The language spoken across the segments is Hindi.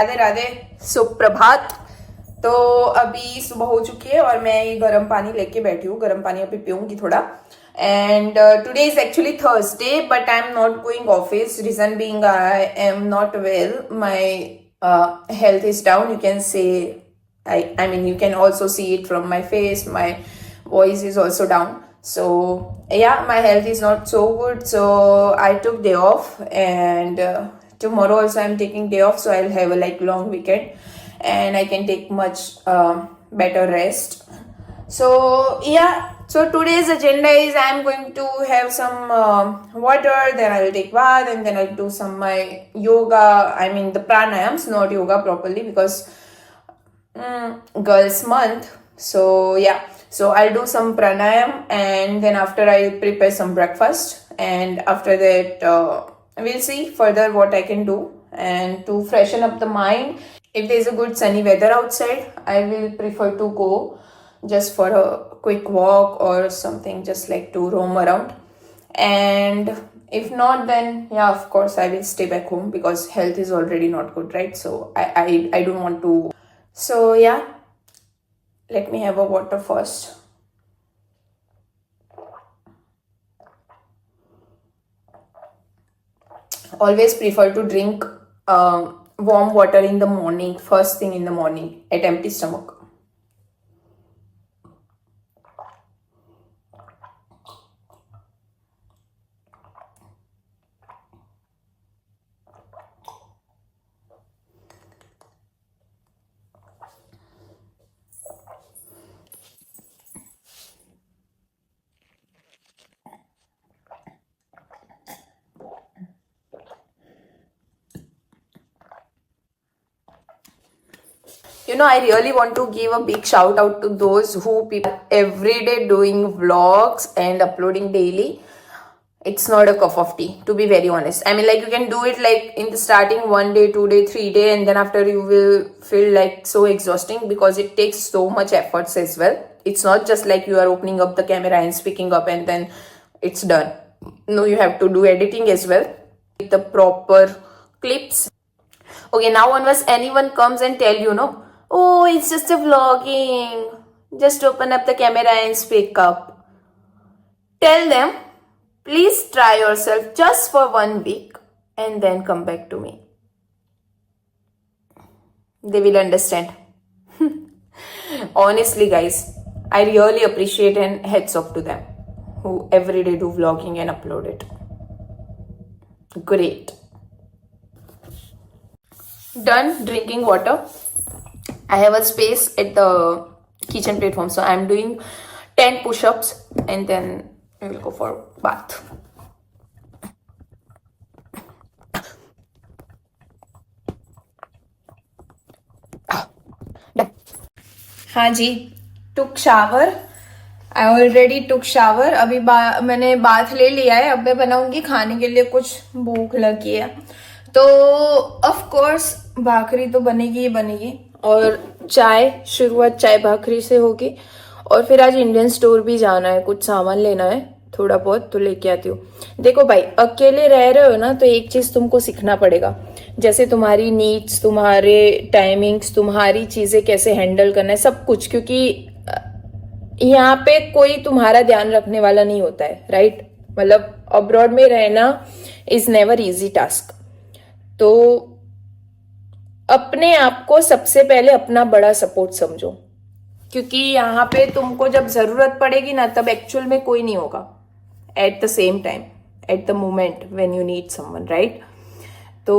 राधे राधे, सुप्रभात। तो अभी सुबह हो चुकी है और मैं ये गर्म पानी लेके बैठी हूँ। गर्म पानी अभी पीऊंगी थोड़ा। And today is actually Thursday but I am not going office. Reason being I am not well, my health is down. You can say, I mean, you can also see it from my face. My voice is also down. So yeah, my health is not so good. So I took day off, and tomorrow also I'm taking day off. So I'll have a long weekend, and I can take much better rest. So yeah. So today's agenda is I'm going to have some water, then I'll take bath, and then I'll do some my yoga. I mean the pranayams, not yoga properly because girls month. So yeah. So I'll do some pranayam, and then after I'll prepare some breakfast, and after that we'll see further what I can do, and to freshen up the mind. If there's a good sunny weather outside, I will prefer to go just for a quick walk or something, just like to roam around. And if not, then yeah, of course I will stay back home because health is already not good, right? So I don't want to. So yeah, let me have a water first. Always prefer to drink warm water in the morning, first thing in the morning at empty stomach. I really want to give a big shout out to those who people every day doing vlogs and uploading daily. It's not a cup of tea, to be very honest. I mean, you can do it in the starting 1 day, 2 day, 3 day, and then after you will feel so exhausting because it takes so much efforts as well. It's not just like you are opening up the camera and speaking up and then it's done. No, you have to do editing as well with the proper clips. Okay, now once anyone comes and tell you, no, oh, it's just a vlogging, just open up the camera and speak up. Tell them, please try yourself just for 1 week and then come back to me. They will understand. Honestly, guys, I really appreciate and heads off to them who every day do vlogging and upload it. Great. Done drinking water. I have a space at the kitchen platform, so I'm doing 10 push-ups and then we will go for bath. हाँ जी, took shower. I already took shower. अभी मैंने बाथ ले लिया है. अब मैं बनाऊंगी खाने के लिए कुछ. भूख लगी है तो ऑफ कोर्स भाखरी तो बनेगी ही बनेगी, और चाय, शुरुआत चाय भाखरी से होगी. और फिर आज इंडियन स्टोर भी जाना है, कुछ सामान लेना है थोड़ा बहुत, तो लेके आती हूँ. देखो भाई, अकेले रह रहे हो ना तो एक चीज तुमको सीखना पड़ेगा. जैसे तुम्हारी नीड्स, तुम्हारे टाइमिंग्स, तुम्हारी चीजें कैसे हैंडल करना है, सब कुछ. क्योंकि यहाँ पे कोई तुम्हारा ध्यान रखने वाला नहीं होता है, राइट? मतलब अब्रॉड में रहना इज नेवर इजी टास्क. तो अपने आप को सबसे पहले अपना बड़ा सपोर्ट समझो, क्योंकि यहाँ पे तुमको जब जरूरत पड़ेगी ना, तब एक्चुअल में कोई नहीं होगा at the same time, at the moment when you need someone, right? तो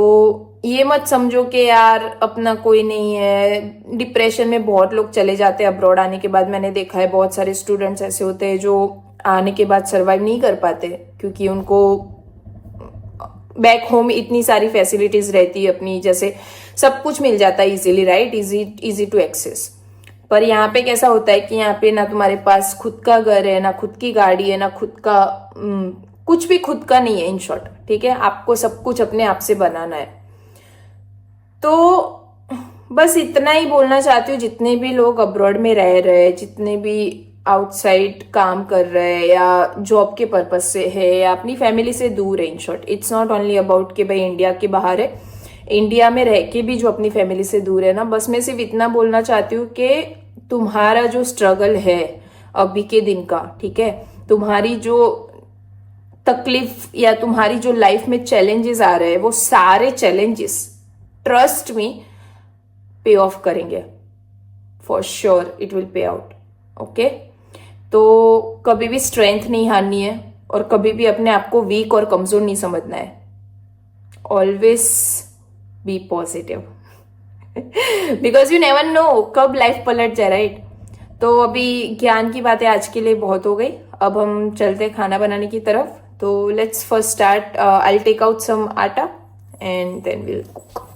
ये मत समझो कि यार अपना कोई नहीं है. डिप्रेशन में बहुत लोग चले जाते हैं अब्रॉड आने के बाद. मैंने देखा है बहुत सारे स्टूडेंट्स ऐसे होते हैं जो आने के बाद सर्वाइव नहीं कर पाते, क्योंकि उनको बैक होम इतनी सारी फैसिलिटीज रहती है अपनी, जैसे सब कुछ मिल जाता है easily, right? Easy to access. पर यहाँ पे कैसा होता है कि यहाँ पे ना तुम्हारे पास खुद का घर है, ना खुद की गाड़ी है, ना खुद का कुछ भी खुद का नहीं है, इन शॉर्ट. ठीक है, आपको सब कुछ अपने आप से बनाना है. तो बस इतना ही बोलना चाहती हूँ. जितने भी लोग अब्रॉड में रह रहे हैं, जितने भी आउटसाइड काम कर रहे हैं, या जॉब के पर्पज से है, या अपनी फैमिली से दूर है, in short, it's not only about कि भाई इंडिया के बाहर है. इंडिया में रह के भी जो अपनी फैमिली से दूर है ना, बस मैं सिर्फ इतना बोलना चाहती हूँ कि तुम्हारा जो स्ट्रगल है अभी के दिन का, ठीक है, तुम्हारी जो तकलीफ या तुम्हारी जो लाइफ में चैलेंजेस आ रहे हैं, वो सारे चैलेंजेस ट्रस्ट मी पे ऑफ करेंगे, for sure it will pay out. Okay, तो कभी भी स्ट्रेंथ नहीं हारनी है और कभी भी अपने आप को वीक और कमजोर नहीं समझना है। Always be positive because you never know कब लाइफ पलट जाए, राइट। तो अभी ज्ञान की बातें आज के लिए बहुत हो गई, अब हम चलते खाना बनाने की तरफ। तो let's first start, I will take out some आटा एंड देन विल कुक।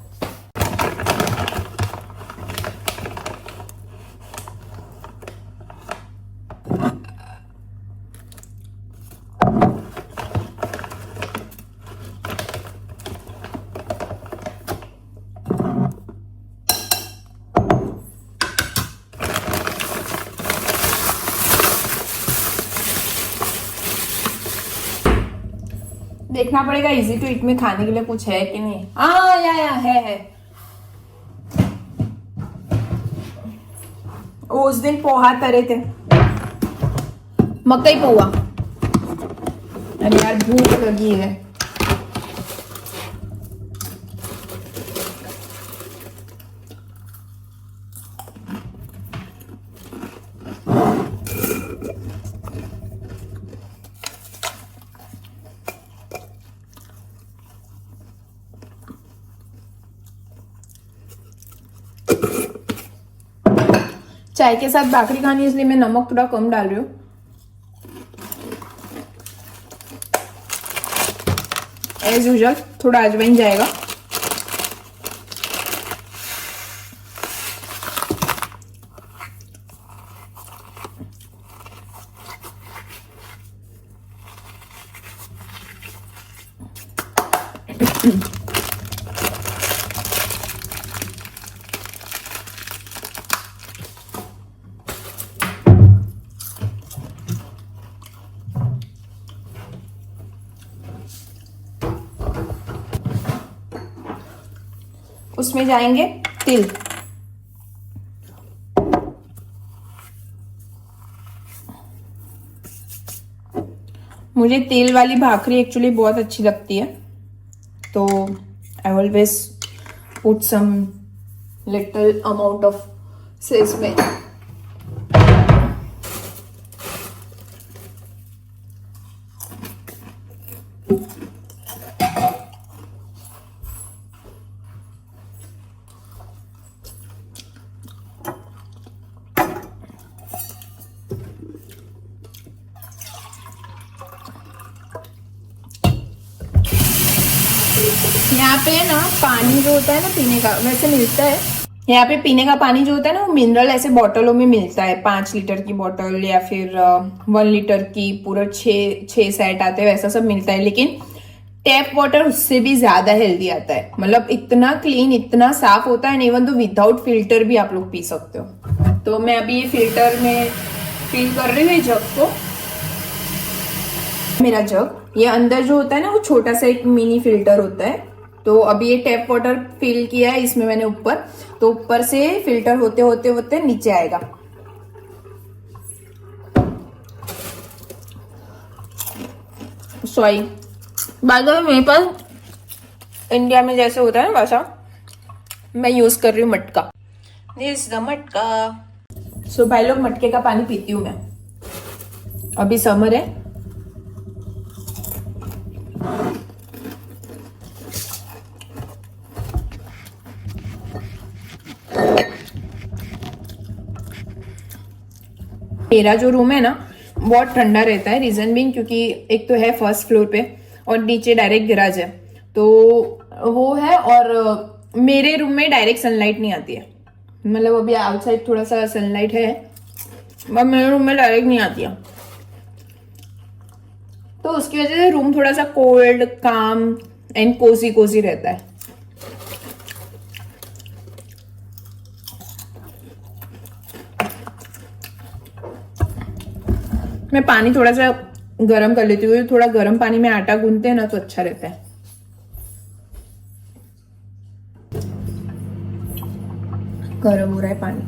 देखना पड़ेगा इजी टू ईट में खाने के लिए कुछ है कि नहीं। हाँ या है। उस दिन पोहा तरे थे, मकई पोहा। अरे यार भूख लगी है। चाय के साथ भाकरी खानी, इसलिए मैं नमक थोड़ा कम डाल रही हूँ। एज यूजुअल थोड़ा अजवाइन जाएगा। उसमें जाएंगे तिल। मुझे तेल वाली भाकरी एक्चुअली बहुत अच्छी लगती है, तो I always put some little amount of sesame. यहाँ पे ना पानी जो होता है ना पीने का, वैसे मिलता है यहाँ पे पीने का पानी जो होता है ना, वो मिनरल ऐसे बॉटलों में मिलता है। 5 लीटर की बॉटल या फिर 1 लीटर की, पूरा 6 सेट आते हैं, वैसा सब मिलता है। लेकिन टैप वाटर उससे भी ज्यादा हेल्दी आता है, मतलब इतना क्लीन, इतना साफ होता है। इवन तो विदाउट फिल्टर भी आप लोग पी सकते हो। तो मैं अभी ये फिल्टर में फिल कर रही हूँ जग को। मेरा जग, ये अंदर जो होता है ना, वो छोटा सा एक मिनी फिल्टर होता है। तो अभी ये टैप वाटर फिल किया है इसमें मैंने ऊपर, तो ऊपर से फिल्टर होते होते होते नीचे आएगा। सॉरी, बाय द वे मेरे पास इंडिया में जैसे होता है ना वैसा मैं यूज कर रही हूँ मटका। दिस द मटका। सो भाई लोग, मटके का पानी पीती हूँ मैं। अभी समर है, मेरा जो रूम है ना बहुत ठंडा रहता है। रीजन भी क्योंकि एक तो है फर्स्ट फ्लोर पे और नीचे डायरेक्ट गैराज है, तो वो है। और मेरे रूम में डायरेक्ट सनलाइट नहीं आती है, मतलब अभी आउटसाइड थोड़ा सा सनलाइट है, पर मेरे रूम में डायरेक्ट नहीं आती है। तो उसकी वजह से रूम थोड़ा सा कोल्ड, काम एंड कोजी कोजी रहता है। मैं पानी थोड़ा सा गर्म कर लेती हूँ। थोड़ा गर्म पानी में आटा गूंथते हैं ना तो अच्छा रहता है। गर्म हो रहा है पानी।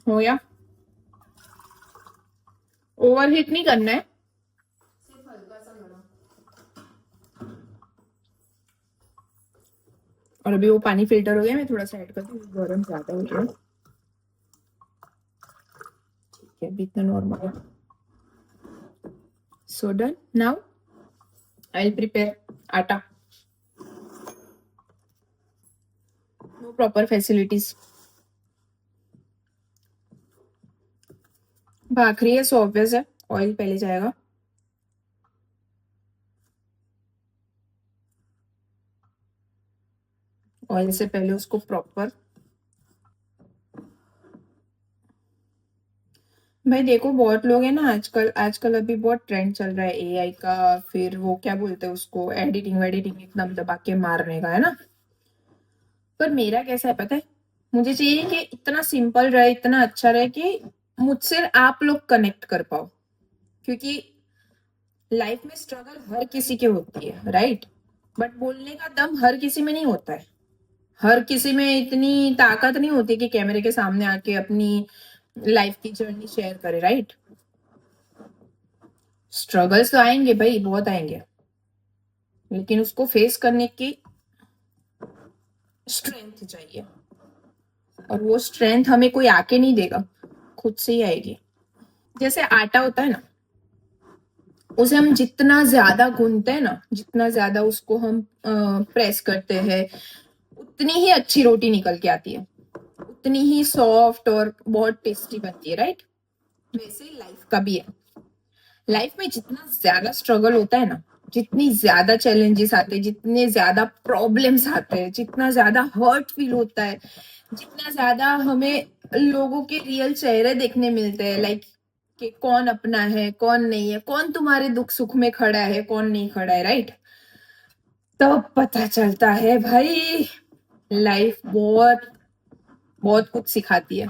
हो गया। ओवरहीट नहीं करना है, सिर्फ हल्का सा गरम। और अभी वो पानी फिल्टर हो गया, मैं थोड़ा सा ऐड करती हूँ, गरम ज्यादा हो गया। ठीक है, अभी इतना नॉर्मल है। So done. Now I will prepare atta. No proper facilities. Bhakri है, सो ऑब्वियस है ऑयल पहले जाएगा। ऑयल से पहले उसको प्रॉपर, भाई देखो बहुत लोग हैं ना आजकल, आजकल अभी बहुत ट्रेंड चल रहा है एआई का, फिर वो क्या बोलते हैं उसको, एडिटिंग वेडिटिंग एकदम दबा के मारने का, है ना। पर मेरा कैसा है पता है, मुझे चाहिए कि इतना सिंपल रहे, इतना अच्छा रहे कि मुझसे आप लोग कनेक्ट कर पाओ, क्योंकि लाइफ में स्ट्रगल हर किसी के होती है, राइट। बट बोलने का दम हर किसी में नहीं होता है, हर किसी में इतनी ताकत नहीं होती कि कैमरे के सामने आके अपनी लाइफ की जर्नी शेयर करे, राइट। स्ट्रगल्स तो आएंगे भाई, बहुत आएंगे, लेकिन उसको फेस करने की स्ट्रेंथ चाहिए, और वो स्ट्रेंथ हमें कोई आके नहीं देगा, खुद से ही आएगी। जैसे आटा होता है ना, उसे हम जितना ज्यादा गूंथते हैं ना, जितना ज्यादा उसको हम प्रेस करते हैं, उतनी ही अच्छी रोटी निकल के आती है, उतनी ही सॉफ्ट और बहुत टेस्टी बनती है, राइट। वैसे लाइफ का भी है, लाइफ में जितना ज्यादा स्ट्रगल होता है ना, जितनी ज्यादा चैलेंजेस आते हैं, जितने ज्यादा प्रॉब्लम्स आते हैं, जितना ज्यादा हर्ट फील होता है, जितना ज्यादा हमें लोगों के रियल चेहरे देखने मिलते हैं, लाइक कि कौन अपना है कौन नहीं है, कौन तुम्हारे दुख सुख में खड़ा है कौन नहीं खड़ा है, राइट। तब पता चलता है भाई लाइफ बहुत बहुत कुछ सिखाती है,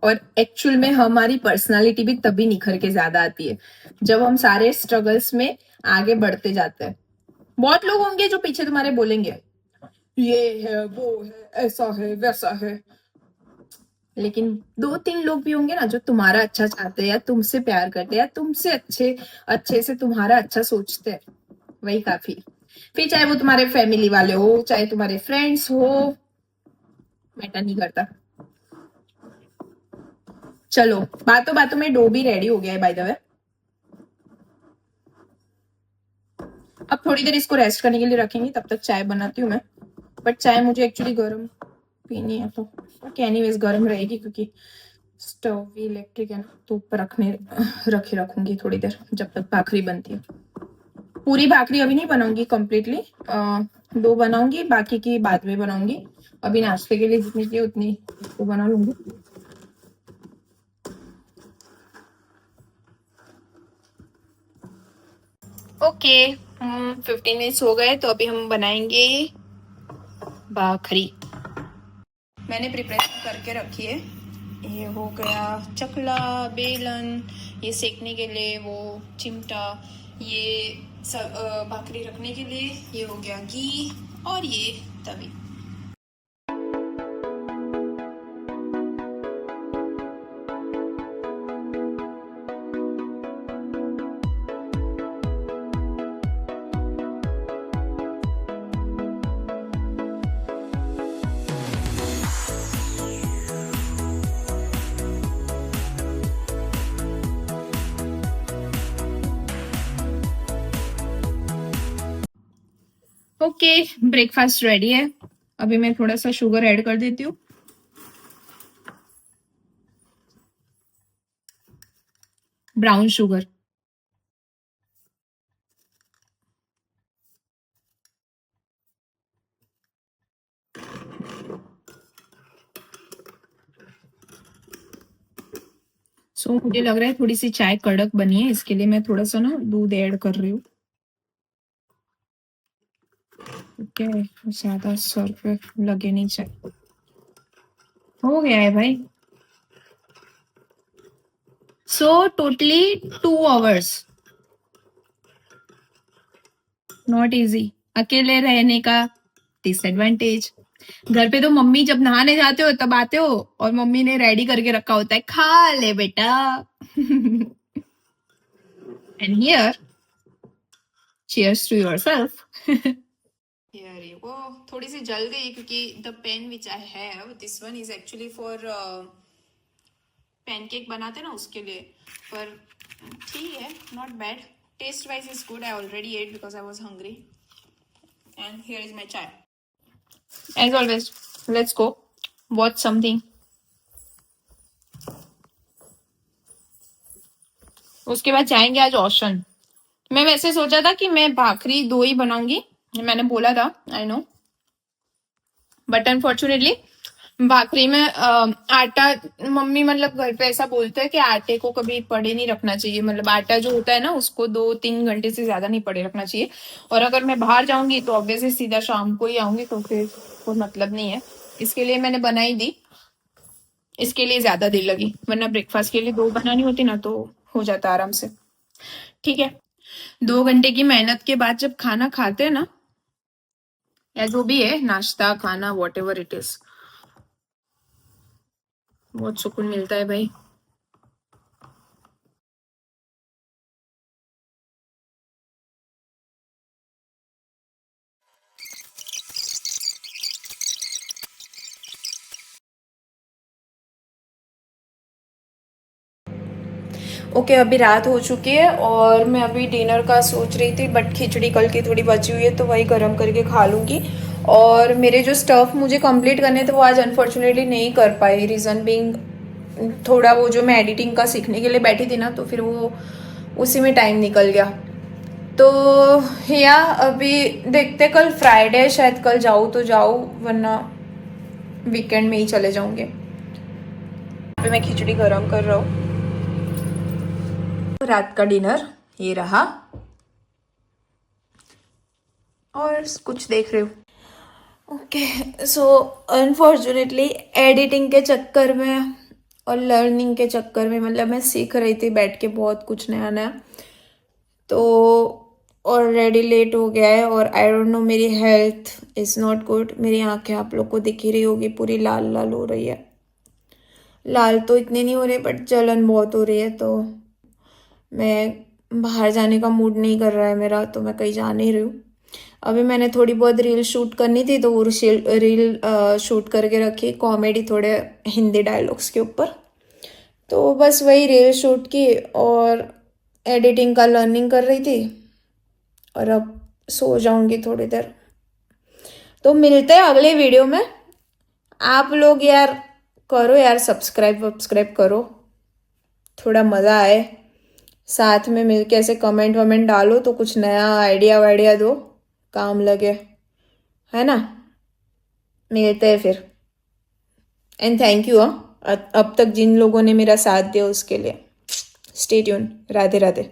और एक्चुअल में हमारी पर्सनालिटी भी तभी निखर के ज्यादा आती है जब हम सारे स्ट्रगल्स में आगे बढ़ते जाते हैं। बहुत लोग होंगे जो पीछे तुम्हारे बोलेंगे ये है वो है ऐसा है वैसा है, लेकिन दो तीन लोग भी होंगे ना जो तुम्हारा अच्छा चाहते हैं, या तुमसे प्यार करते हैं, या तुमसे अच्छे अच्छे से तुम्हारा अच्छा सोचते हैं, वही काफी। फिर चाहे वो तुम्हारे फैमिली वाले हो, चाहे तुम्हारे फ्रेंड्स हो, मैटर नहीं करता। चलो, बातों बातों में डो भी रेडी हो गया है बाय द वे। अब थोड़ी देर इसको रेस्ट करने के लिए रखेंगे, तब तक चाय बनाती हूँ मैं। बट चाय मुझे एक्चुअली गर्म पीनी है, तो एनीवेज गर्म रहेगी क्योंकि स्टोव भी इलेक्ट्रिक है ना, तो ऊपर रखे रखूंगी थोड़ी देर जब तक भाखरी बनती है। पूरी भाखरी अभी नहीं बनाऊंगी कंप्लीटली, दो बनाऊंगी, बाकी की बाद में बनाऊंगी। अभी नाश्ते के लिए जितनी चाहिए उतनी तो बना लूंगी। ओके, 15 मिनट्स हो गए, तो अभी हम बनाएंगे भाखरी। मैंने प्रिपरेशन करके रखी है, ये हो गया चकला, बेलन, ये सेकने के लिए वो चिमटा, ये सब भाखरी रखने के लिए ये हो गया घी, और ये तवी। ओके, ब्रेकफास्ट रेडी है। अभी मैं थोड़ा सा शुगर ऐड कर देती हूँ। Brown sugar. मुझे लग रहा है थोड़ी सी चाय कड़क बनी है, इसके लिए मैं थोड़ा सा ना दूध ऐड कर रही हूँ। ओके, ज्यादा सर पे लगे नहीं चाहिए। हो गया है भाई। So totally 2 hours not easy. अकेले रहने का डिसएडवांटेज। घर पे तो मम्मी जब नहाने जाते हो तब आते हो और मम्मी ने रेडी करके रखा होता है, खा ले बेटा। And here, cheers to yourself. यार ये वो थोड़ी सी जल गई क्योंकि the pan which I have, this one is actually for pancake बनाते ना उसके लिए। पर ठीक है, not bad. Taste wise is good. I already ate because I was hungry. And here is my chai. As always, let's go watch something. उसके बाद जाएंगे आज ओशन। मैं वैसे सोचा था कि मैं भाखरी 2 ही बनाऊंगी, मैंने बोला था, I know, but unfortunately bhakri में आटा, मम्मी मतलब घर पे ऐसा बोलते हैं कि आटे को कभी पड़े नहीं रखना चाहिए। मतलब आटा जो होता है ना उसको 2-3 घंटे से ज्यादा नहीं पड़े रखना चाहिए। और अगर मैं बाहर जाऊंगी तो ऑब्वियसली सीधा शाम को ही आऊंगी, तो फिर कोई मतलब नहीं है। इसके लिए मैंने बनाई दी, इसके लिए ज्यादा देर लगी, वरना ब्रेकफास्ट के लिए 2 बनानी होती ना तो हो जाता आराम से। ठीक है, 2 घंटे की मेहनत के बाद जब खाना खाते हैं ना, या जो भी है, नाश्ता खाना वॉट एवर इट इज, बहुत सुकून मिलता है भाई। ओके, अभी रात हो चुकी है और मैं अभी डिनर का सोच रही थी, बट खिचड़ी कल की थोड़ी बची हुई है तो वही गर्म करके खा लूँगी। और मेरे जो स्टफ़ मुझे कंप्लीट करने थे वो आज अनफॉर्चुनेटली नहीं कर पाई। रीज़न बीइंग, थोड़ा वो जो मैं एडिटिंग का सीखने के लिए बैठी थी ना, तो फिर वो उसी में टाइम निकल गया। तो या अभी देखते, कल फ्राइडे है, शायद कल जाऊँ तो जाऊँ, वरना वीकेंड में ही चले जाऊँगे। अभी मैं खिचड़ी गर्म कर रहा हूँ। रात का डिनर ये रहा, और कुछ देख रहे हो। ओके, सो अनफॉर्चुनेटली एडिटिंग के चक्कर में और लर्निंग के चक्कर में, मतलब मैं सीख रही थी बैठ के बहुत कुछ नया नया, तो ऑलरेडी लेट हो गया है। और आई डोंट नो, मेरी हेल्थ इज़ नॉट गुड। मेरी आंखें आप लोग को दिख ही रही होगी, पूरी लाल लाल हो रही है। लाल तो इतनी नहीं हो रही, बट जलन बहुत हो रही है। तो मैं बाहर जाने का मूड नहीं कर रहा है मेरा, तो मैं कहीं जा नहीं रही हूँ। अभी मैंने थोड़ी बहुत रील शूट करनी थी, तो वो रील शूट करके रखी, कॉमेडी थोड़े हिंदी डायलॉग्स के ऊपर। तो बस वही रील शूट की और एडिटिंग का लर्निंग कर रही थी, और अब सो जाऊंगी थोड़ी देर। तो मिलते हैं अगले वीडियो में। आप लोग यार करो यार, सब्सक्राइब करो, थोड़ा मज़ा आए। साथ में मिलके ऐसे कमेंट वमेंट डालो तो कुछ नया आइडिया वाइडिया दो, काम लगे, है ना। मिलते हैं फिर। एंड थैंक यू अब तक जिन लोगों ने मेरा साथ दिया उसके लिए। Stay tune. राधे राधे।